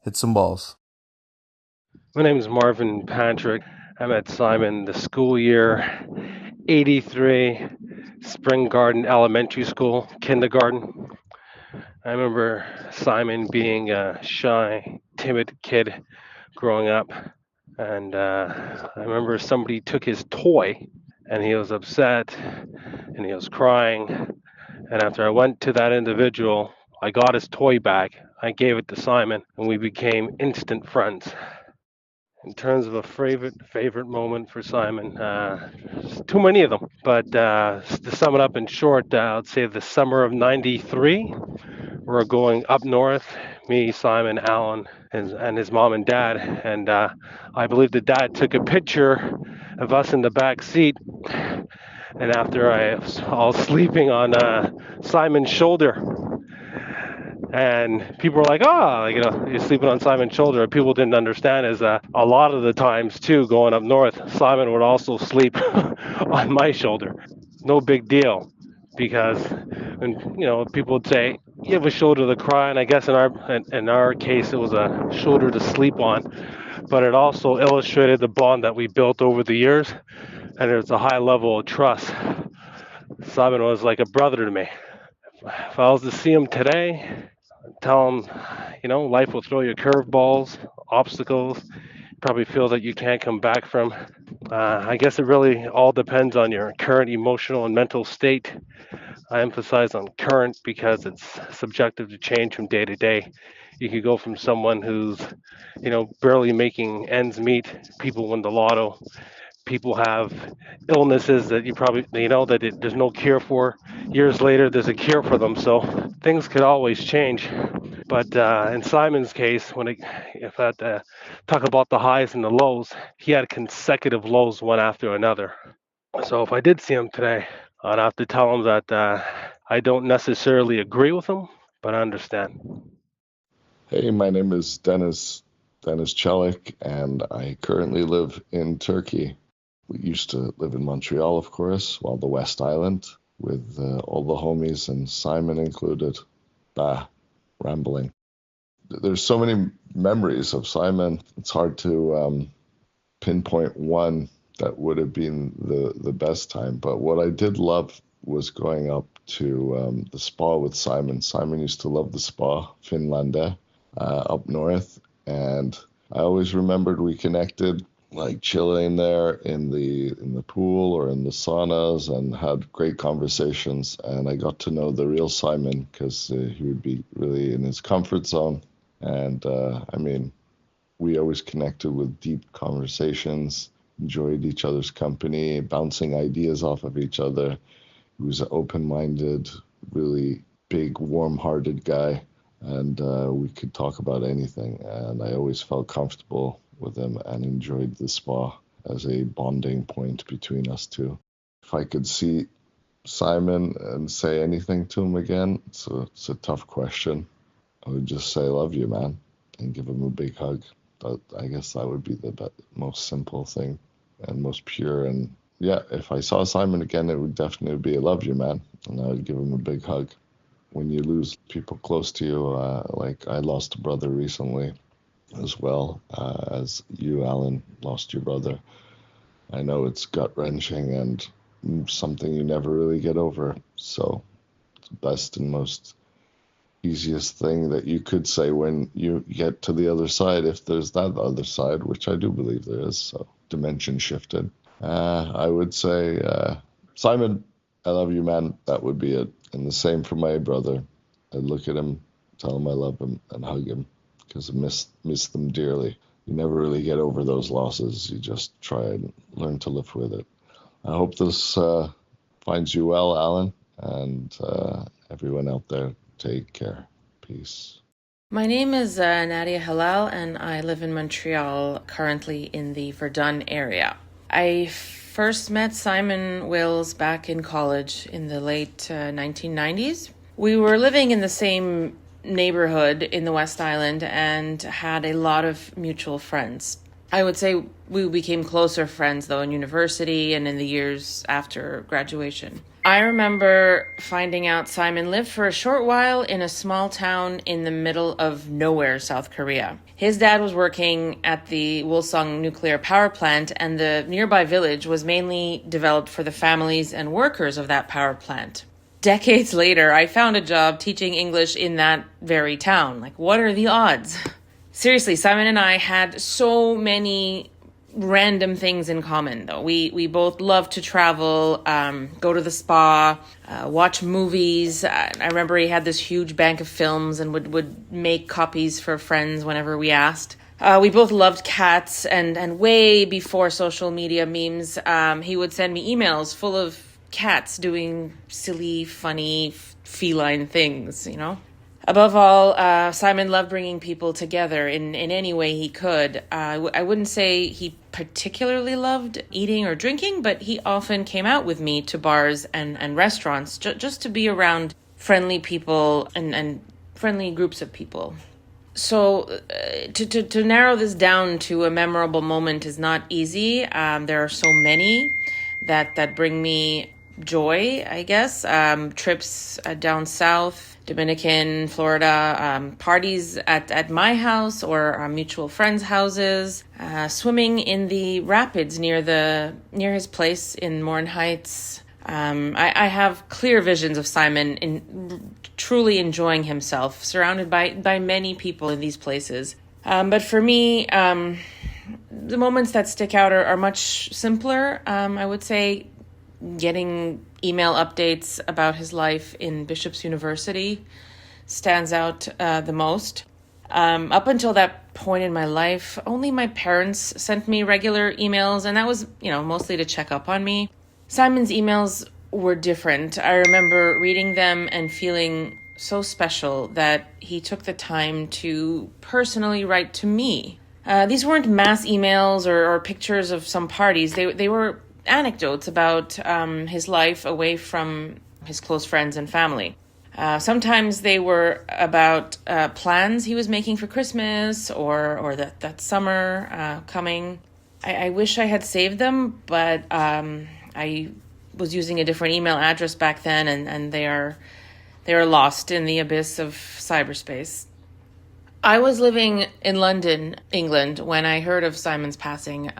[SPEAKER 11] Hit some balls.
[SPEAKER 12] My name is Marvin Patrick. I met Simon the school year 83, Spring Garden Elementary School, kindergarten. I remember Simon being a shy, timid kid growing up. And I remember somebody took his toy and he was upset and he was crying. And after I went to that individual, I got his toy back. I gave it to Simon and we became instant friends. In terms of a favorite moment for Simon, there's too many of them. But to sum it up in short, I'd say the summer of '93, we're going up north. Me, Simon, Alan, and his mom and dad. And I believe the dad took a picture of us in the back seat. And after I was all sleeping on Simon's shoulder. And people were like, oh, you're sleeping on Simon's shoulder. And people didn't understand is a lot of the times, too, going up north, Simon would also sleep on my shoulder. No big deal, because when, people would say, you have a shoulder to cry, and I guess in our case, it was a shoulder to sleep on. But it also illustrated the bond that we built over the years, and there's a high level of trust. Simon was like a brother to me. If I was to see him today, tell him, life will throw you curveballs, obstacles, probably feel that you can't come back from. I guess it really all depends on your current emotional and mental state. I emphasize on current because it's subjective to change from day to day. You could go from someone who's, barely making ends meet, people win the lotto, people have illnesses that you probably, there's no cure for. Years later, there's a cure for them. So things could always change. But in Simon's case, if I had to talk about the highs and the lows, he had consecutive lows one after another. So if I did see him today, I'd have to tell him that I don't necessarily agree with him, but I understand.
[SPEAKER 13] Hey, my name is Dennis Chelik, and I currently live in Turkey. We used to live in Montreal, of course, while the West Island, with all the homies and Simon included. Rambling. There's so many memories of Simon. It's hard to pinpoint one that would have been the best time. But what I did love was going up to the spa with Simon. Simon used to love the spa, Finlande, up north. And I always remembered we connected like chilling there in the pool or in the saunas and had great conversations. And I got to know the real Simon because he would be really in his comfort zone. And we always connected with deep conversations, enjoyed each other's company, bouncing ideas off of each other. He was an open-minded, really big, warm-hearted guy. And we could talk about anything. And I always felt comfortable with him and enjoyed the spa as a bonding point between us two. If I could see Simon and say anything to him again, it's a tough question. I would just say, love you, man, and give him a big hug. But I guess that would be the most simple thing and most pure. And yeah, if I saw Simon again, it would definitely be a love you, man, and I would give him a big hug. When you lose people close to you, like I lost a brother recently, as well as you, Alan, lost your brother. I know it's gut-wrenching and something you never really get over. So it's the best and most easiest thing that you could say when you get to the other side, if there's that other side, which I do believe there is. So dimension shifted. I would say, Simon, I love you, man. That would be it. And the same for my brother. I'd look at him, tell him I love him, and hug him, because I miss them dearly. You never really get over those losses. You just try and learn to live with it. I hope this finds you well, Alan, and everyone out there, take care. Peace.
[SPEAKER 14] My name is Nadia Halal, and I live in Montreal, currently in the Verdun area. I first met Simon Wills back in college in the late 1990s. We were living in the same neighborhood in the West Island and had a lot of mutual friends. I would say we became closer friends, though, in university and in the years after graduation. I remember finding out Simon lived for a short while in a small town in the middle of nowhere, South Korea. His dad was working at the Wolsong nuclear power plant, and the nearby village was mainly developed for the families and workers of that power plant. Decades later, I found a job teaching English in that very town. Like, what are the odds? Seriously, Simon and I had so many random things in common, though. We both love to travel, go to the spa, watch movies. I remember he had this huge bank of films and would make copies for friends whenever we asked. We both loved cats, and way before social media memes, he would send me emails full of cats doing silly, funny, feline things, you know? Above all, Simon loved bringing people together in any way he could. I wouldn't say he particularly loved eating or drinking, but he often came out with me to bars and restaurants just to be around friendly people and friendly groups of people. So to narrow this down to a memorable moment is not easy. There are so many that bring me joy, I guess. Trips down south, Dominican, Florida, parties at my house or our mutual friends' houses, swimming in the rapids near his place in Morin Heights. I have clear visions of Simon in truly enjoying himself, surrounded by many people in these places. But for me, the moments that stick out are much simpler. I would say getting email updates about his life in Bishop's University stands out the most. Up until that point in my life, only my parents sent me regular emails, and that was, mostly to check up on me. Simon's emails were different. I remember reading them and feeling so special that he took the time to personally write to me. These weren't mass emails or pictures of some parties. They were anecdotes about his life away from his close friends and family. Sometimes they were about plans he was making for Christmas or that summer coming. I wish I had saved them, but I was using a different email address back then, and they are lost in the abyss of cyberspace. I was living in London, England, when I heard of Simon's passing.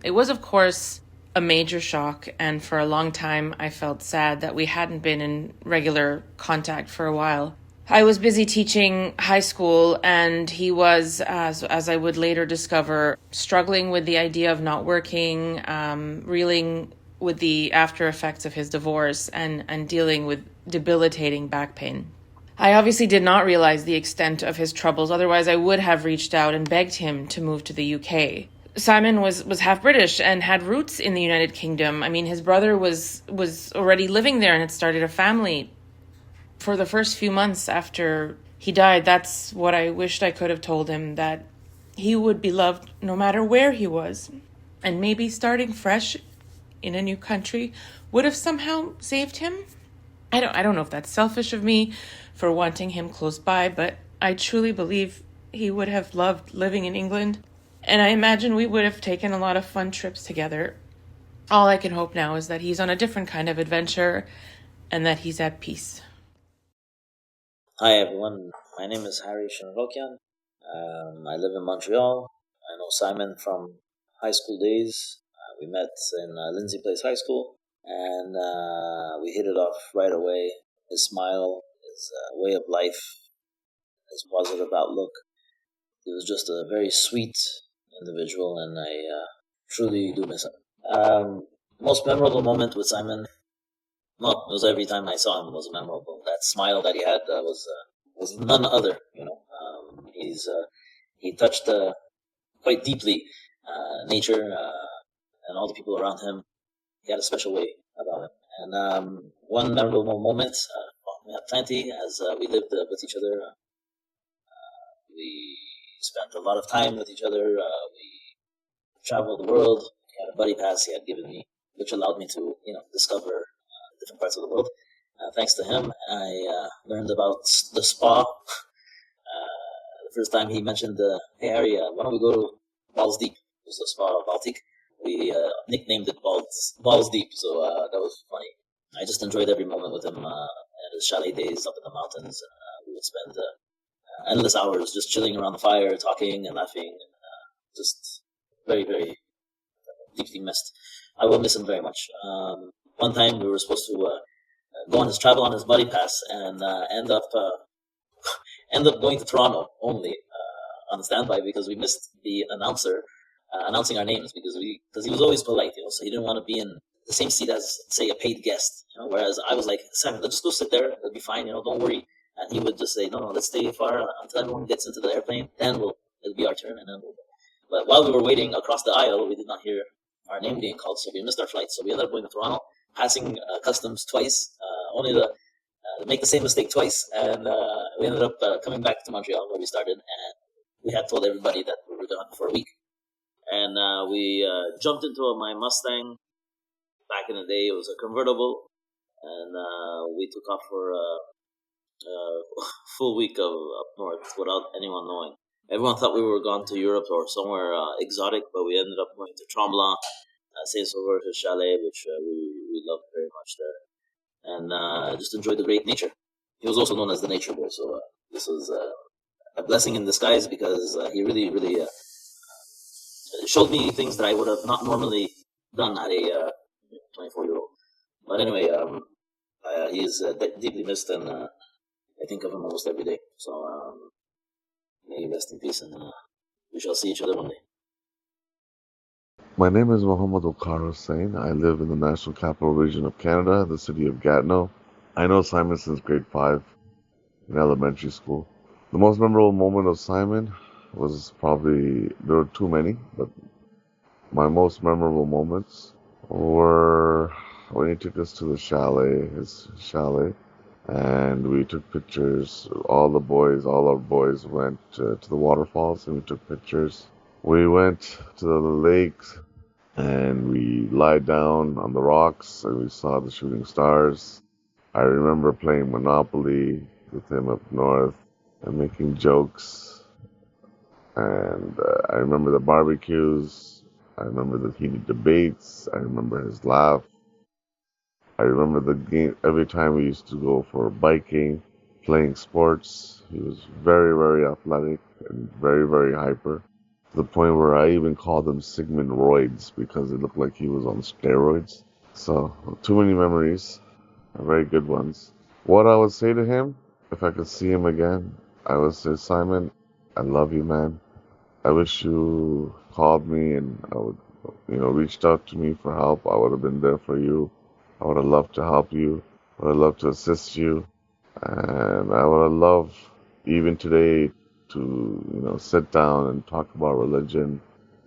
[SPEAKER 14] It was, of course, a major shock, and for a long time I felt sad that we hadn't been in regular contact for a while. I was busy teaching high school, and he was, as I would later discover, struggling with the idea of not working, reeling with the after effects of his divorce, and dealing with debilitating back pain. I obviously did not realize the extent of his troubles, otherwise I would have reached out and begged him to move to the UK. Simon was half British and had roots in the United Kingdom. I mean, his brother was already living there and had started a family. For the first few months after he died, that's what I wished I could have told him, that he would be loved no matter where he was. And maybe starting fresh in a new country would have somehow saved him. I don't know if that's selfish of me for wanting him close by, but I truly believe he would have loved living in England. And I imagine we would have taken a lot of fun trips together. All I can hope now is that he's on a different kind of adventure and that he's at peace.
[SPEAKER 15] Hi everyone, my name is Harry Shinrokian. I live in Montreal. I know Simon from high school days. We met in Lindsay Place High School, and we hit it off right away. His smile, his way of life, his positive outlook. He was just a very sweet individual, and I truly do miss him. Most memorable moment with Simon, well, it was every time I saw him was memorable. That smile that he had was none other. He touched quite deeply nature and all the people around him. He had a special way about him. And one memorable moment, we had plenty as we lived with each other. We spent a lot of time with each other. We traveled the world. He had a buddy pass he had given me, which allowed me to, discover different parts of the world. Thanks to him, I learned about the spa. The first time he mentioned, hey Harry, why don't we go to Balls Deep? was a spa Baltic. We nicknamed it Balls Deep, so that was funny. I just enjoyed every moment with him at his chalet days up in the mountains. We would spend endless hours just chilling around the fire, talking and laughing, and just very, very deeply missed. I will miss him very much. One time we were supposed to go on his travel on his buddy pass and end up going to Toronto only on standby because we missed the announcer announcing our names because he was always polite, so he didn't want to be in the same seat as, say, a paid guest, whereas I was like, Simon, let's just go sit there, it'll be fine, don't worry. And he would just say, no, let's stay far until everyone gets into the airplane, then it'll be our turn, and then we'll go. But while we were waiting across the aisle, we did not hear our name being called, so we missed our flight. So we ended up going to Toronto, passing customs twice, only to make the same mistake twice, and we ended up coming back to Montreal where we started, and we had told everybody that we were gone for a week. And we jumped into my Mustang. Back in the day, it was a convertible, and we took off for a full week of up north without anyone knowing. Everyone thought we were gone to Europe or somewhere exotic, but we ended up going to Tremblant, Saint-Sauveur, chalet, which we loved very much there, and just enjoyed the great nature. He was also known as the Nature Boy, so this was a blessing in disguise because he really, really showed me things that I would have not normally done at a 24-year-old. But anyway, he is deeply missed, and I think of him almost every day. So may he rest in peace, and we shall see each other one day.
[SPEAKER 13] My name is Mohammed Okar Hussain. I live in the National Capital Region of Canada, the city of Gatineau. I know Simon since grade 5 in elementary school. The most memorable moment of Simon was probably, there were too many, but my most memorable moments were when he took us to the his chalet, and we took pictures. All our boys went to the waterfalls and we took pictures. We went to the lakes and we lied down on the rocks and we saw the shooting stars. I remember playing Monopoly with him up north and making jokes. And I remember the barbecues. I remember the heated debates. I remember his laugh. I remember the game. Every time we used to go for biking, playing sports, he was very, very athletic and very, very hyper. To the point where I even called him Sigmund Roids because it looked like he was on steroids. So, too many memories, very good ones. What I would say to him, if I could see him again, I would say, Simon, I love you, man. I wish you called me and I would, reached out to me for help. I would have been there for you. I would have loved to help you. I would have loved to assist you. And I would have loved, even today, to, sit down and talk about religion,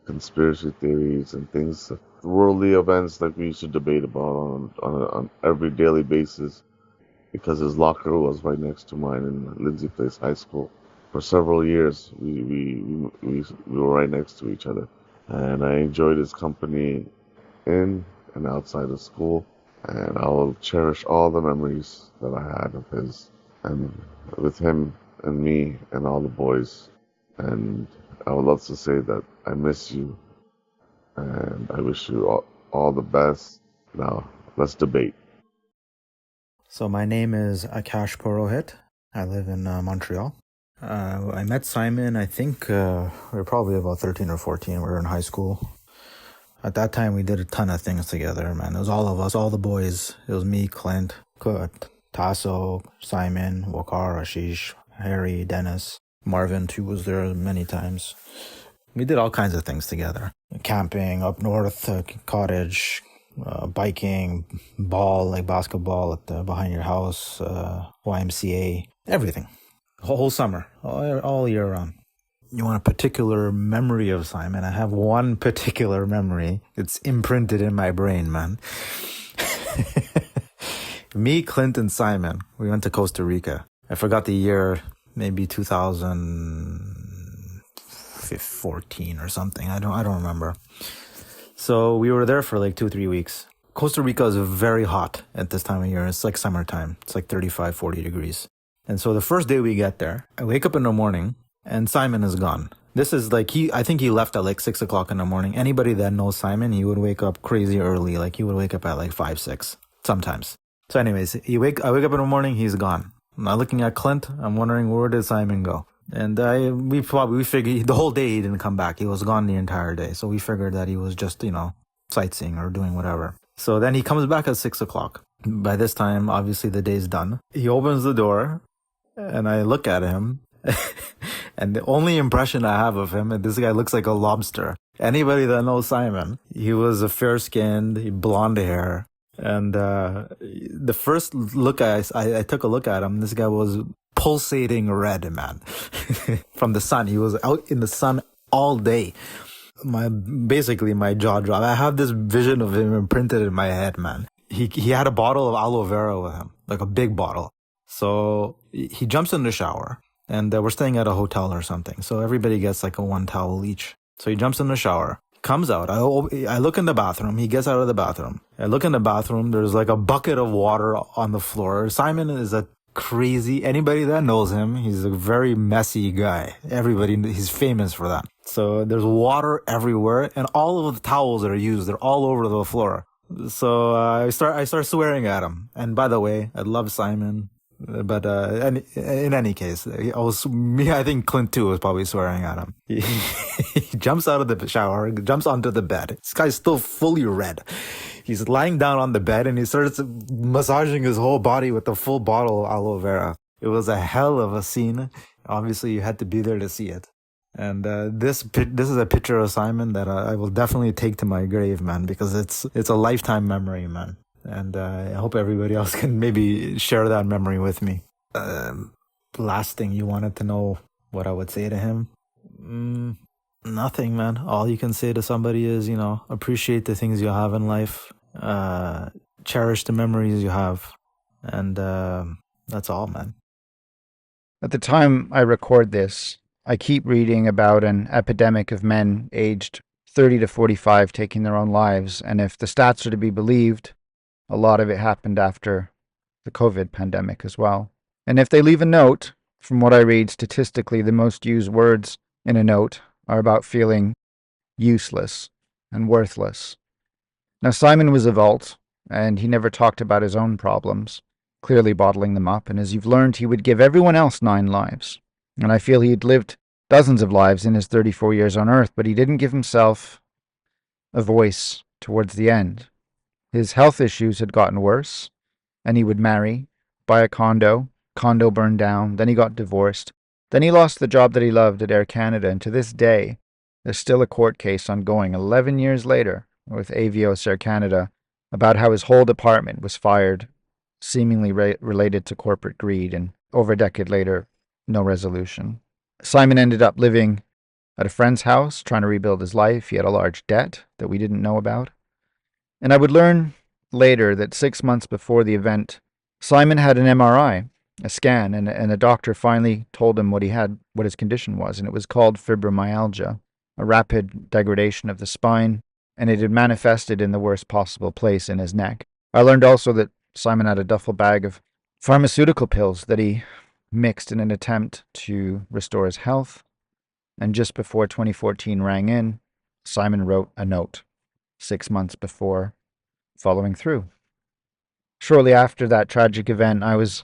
[SPEAKER 13] conspiracy theories, and things, worldly events like we used to debate about on every daily basis, because his locker was right next to mine in Lindsay Place High School. For several years, we were right next to each other, and I enjoyed his company in and outside of school, and I will cherish all the memories that I had of his, and with him and me and all the boys. And I would love to say that I miss you, and I wish you all the best. Now, let's debate.
[SPEAKER 16] So my name is Akash Purohit. I live in Montreal. I met Simon, I think we were probably about 13 or 14. We were in high school. At that time, we did a ton of things together, man. It was all of us, all the boys. It was me, Clint, Tasso, Simon, Wakar, Ashish, Harry, Dennis. Marvin, too, was there many times. We did all kinds of things together. Camping, up north, cottage, biking, basketball behind your house, YMCA, everything. Whole summer, all year round. You want a particular memory of Simon? I have one particular memory. It's imprinted in my brain, man. Me, Clint, and Simon, we went to Costa Rica. I forgot the year, maybe 2014 or something. I don't remember. So we were there for like 2-3 weeks. Costa Rica is very hot at this time of year. It's like summertime. It's like 35-40 degrees. And so the first day we get there, I wake up in the morning and Simon is gone. This is like I think he left at like 6 o'clock in the morning. Anybody that knows Simon, he would wake up crazy early. Like he would wake up at like 5, 6 sometimes. So anyways, I wake up in the morning, he's gone. I'm not looking at Clint. I'm wondering, where did Simon go? And we figured the whole day he didn't come back. He was gone the entire day. So we figured that he was just, sightseeing or doing whatever. So then he comes back at 6 o'clock. By this time, obviously the day's done. He opens the door and I look at him. And the only impression I have of him, this guy looks like a lobster. Anybody that knows Simon, he was a fair-skinned, blonde hair. And the first look I took a look at him, this guy was pulsating red, man. From the sun. He was out in the sun all day. Basically my jaw dropped. I have this vision of him imprinted in my head, man. He had a bottle of aloe vera with him, like a big bottle. So he jumps in the shower. And we're staying at a hotel or something. So everybody gets like a one towel each. So he jumps in the shower, comes out. I look in the bathroom. He gets out of the bathroom. I look in the bathroom. There's like a bucket of water on the floor. Simon is anybody that knows him, he's a very messy guy. He's famous for that. So there's water everywhere. And all of the towels that are used, they're all over the floor. So I start swearing at him. And by the way, I love Simon. But in any case, I think Clint too was probably swearing at him. He jumps out of the shower, jumps onto the bed. This guy's still fully red. He's lying down on the bed and he starts massaging his whole body with the full bottle of aloe vera. It was a hell of a scene. Obviously, you had to be there to see it. And this is a picture of Simon that I will definitely take to my grave, man, because it's a lifetime memory, man. And I hope everybody else can maybe share that memory with me. Last thing, you wanted to know what I would say to him? Nothing, man. All you can say to somebody is, appreciate the things you have in life. Cherish the memories you have. And that's all, man.
[SPEAKER 1] At the time I record this, I keep reading about an epidemic of men aged 30 to 45 taking their own lives. And if the stats are to be believed, a lot of it happened after the COVID pandemic as well. And if they leave a note, from what I read, statistically, the most used words in a note are about feeling useless and worthless. Now, Simon was a vault, and he never talked about his own problems, clearly bottling them up. And as you've learned, he would give everyone else 9 lives. And I feel he'd lived dozens of lives in his 34 years on Earth, but he didn't give himself a voice towards the end. His health issues had gotten worse, and he would marry, buy a condo burned down, then he got divorced, then he lost the job that he loved at Air Canada, and to this day, there's still a court case ongoing 11 years later with Avios Air Canada about how his whole department was fired, seemingly related to corporate greed, and over a decade later, no resolution. Simon ended up living at a friend's house, trying to rebuild his life. He had a large debt that we didn't know about. And I would learn later that 6 months before the event, Simon had an MRI, a scan, and a doctor finally told him what his condition was, and it was called fibromyalgia, a rapid degradation of the spine, and it had manifested in the worst possible place in his neck. I learned also that Simon had a duffel bag of pharmaceutical pills that he mixed in an attempt to restore his health, and just before 2014 rang in, Simon wrote a note. 6 months before following through. Shortly after that tragic event, I was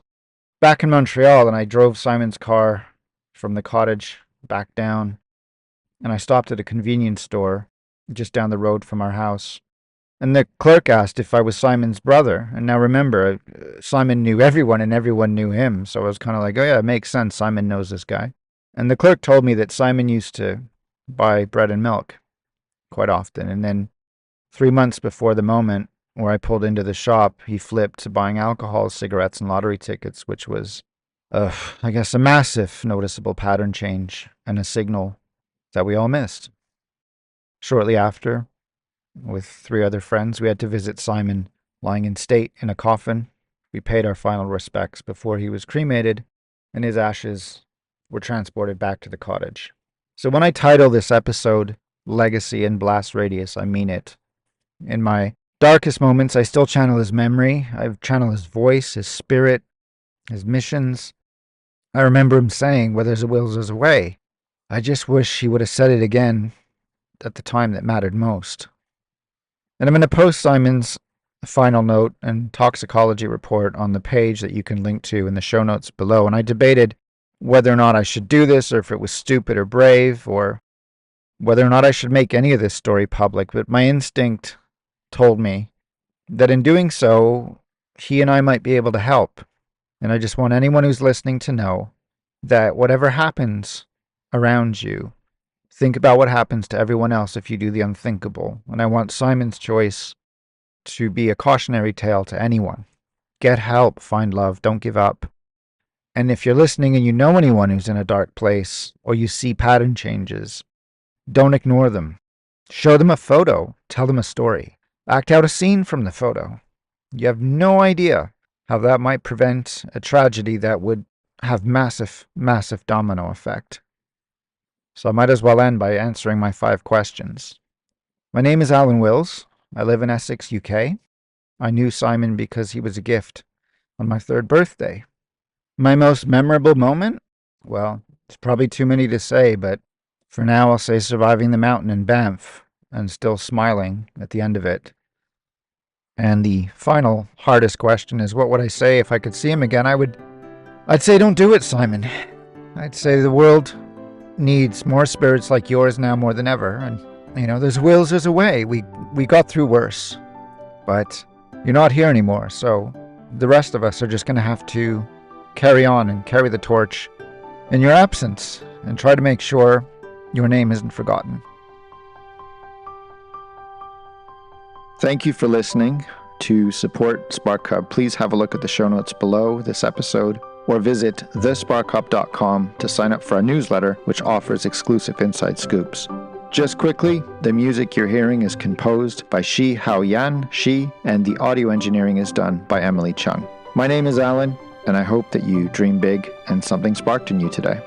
[SPEAKER 1] back in Montreal and I drove Simon's car from the cottage back down, and I stopped at a convenience store just down the road from our house. And the clerk asked if I was Simon's brother. And now remember, Simon knew everyone and everyone knew him. So I was kind of like, oh yeah, it makes sense. Simon knows this guy. And the clerk told me that Simon used to buy bread and milk quite often. And then 3 months before the moment where I pulled into the shop, he flipped to buying alcohol, cigarettes, and lottery tickets, which was, I guess, a massive noticeable pattern change and a signal that we all missed. Shortly after, with 3 other friends, we had to visit Simon lying in state in a coffin. We paid our final respects before he was cremated, and his ashes were transported back to the cottage. So when I title this episode Legacy and Blast Radius, I mean it. In my darkest moments, I still channel his memory. I channel his voice, his spirit, his missions. I remember him saying, where there's a will, there's a way. I just wish he would have said it again at the time that mattered most. And I'm going to post Simon's final note and toxicology report on the page that you can link to in the show notes below. And I debated whether or not I should do this, or if it was stupid or brave, or whether or not I should make any of this story public. But my instinct told me that in doing so, he and I might be able to help. And I just want anyone who's listening to know that whatever happens around you, think about what happens to everyone else if you do the unthinkable. And I want Simon's choice to be a cautionary tale to anyone. Get help, find love, don't give up. And if you're listening and you know anyone who's in a dark place, or you see pattern changes, don't ignore them. Show them a photo, tell them a story. Act out a scene from the photo. You have no idea how that might prevent a tragedy that would have massive, massive domino effect. So I might as well end by answering my 5 questions. My name is Alan Wills. I live in Essex, UK. I knew Simon because he was a gift on my 3rd birthday. My most memorable moment? Well, it's probably too many to say, but for now I'll say surviving the mountain in Banff and still smiling at the end of it. And the final, hardest question is, what would I say if I could see him again? I'd say don't do it, Simon. I'd say the world needs more spirits like yours now more than ever. And, there's wills, there's a way. We got through worse. But you're not here anymore, so the rest of us are just going to have to carry on and carry the torch in your absence and try to make sure your name isn't forgotten. Thank you for listening. To support SparkHub, please have a look at the show notes below this episode, or visit thesparkhub.com to sign up for our newsletter, which offers exclusive inside scoops. Just quickly, the music you're hearing is composed by Shi Haoyan Shi, and the audio engineering is done by Emily Chung. My name is Alan, and I hope that you dream big and something sparked in you today.